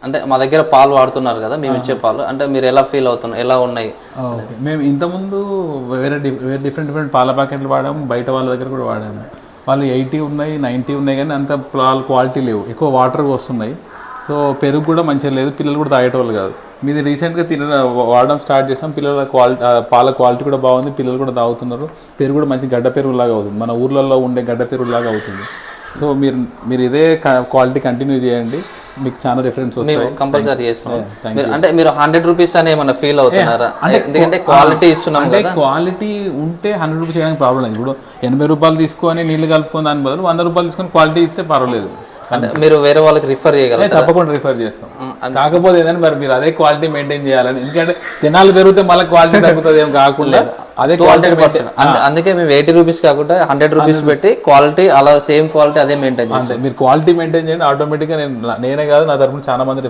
అంటే మా దగ్గర పాలు వాడుతున్నారు కదా మేము ఇచ్చే పాలు, అంటే మీరు ఎలా ఫీల్ అవుతున్నారు, ఎలా ఉన్నాయి? ఓకే, మేము ఇంతకుముందు వేరే డిఫరెంట్ పాల ప్యాకెట్లు వాడాము, బయట వాళ్ళ దగ్గర కూడా వాడాము. వాళ్ళు 80 ఉన్నాయి, 90 ఉన్నాయి, కానీ అంత పాలు క్వాలిటీ లేవు, ఎక్కువ వాటర్ వస్తున్నాయి. సో పెరుగు కూడా మంచిగా లేదు, పిల్లలు కూడా తాగేటోళ్ళు కాదు. మీది రీసెంట్గా వాడడం స్టార్ట్ చేసాం, పిల్లల పాల క్వాలిటీ కూడా బాగుంది, పిల్లలు కూడా తాగుతున్నారు. పెరుగు కూడా మంచి గడ్డ పెరుగులాగా అవుతుంది, మన ఊర్లలో ఉండే గడ్డ పెరుగులాగా అవుతుంది. సో మీరు ఇదే క్వాలిటీ కంటిన్యూ చేయండి, మీకు చాలా రిఫరెన్స్ వస్తాయి. కంపల్సరీ చేస్తాం. అంటే మీరు 100 రూపీస్ అని ఏమన్నా ఫీల్ అవుతున్నారా? ఎందుకంటే క్వాలిటీ ఇస్తున్నాం అంటే క్వాలిటీ ఉంటే 100 రూపీస్ చేయడానికి ప్రాబ్లం లేదు. ఇప్పుడు 80 రూపాయలు తీసుకొని నీళ్లు కలుపుకొని దాని బదులు 100 రూపాయలు తీసుకొని క్వాలిటీ ఇస్తే పర్వాలేదు. అంటే మీరు వేరే వాళ్ళకి రిఫర్ చేయగలరు? తప్పకుండా రిఫర్ చేస్తాం. కాకపోతే ఏదైనా మరి మీరు అదే క్వాలిటీ మెయింటైన్ చేయాలని, ఎందుకంటే తినాలు పెరిగితే మళ్ళీ క్వాలిటీ తగ్గుతుంది ఏం కాకుండా అదే క్వాలిటీ. అందుకే మేము 80 రూపీస్ కాకుండా 100 రూపీస్ పెట్టి క్వాలిటీ అలా సేమ్ క్వాలిటీ అదే మెయింటైన్ చేస్తాం. మీరు క్వాలిటీ మెయింటైన్ చేయండి, ఆటోమేటిక్గా నేనే కాదు నా తరపున చాలా మంది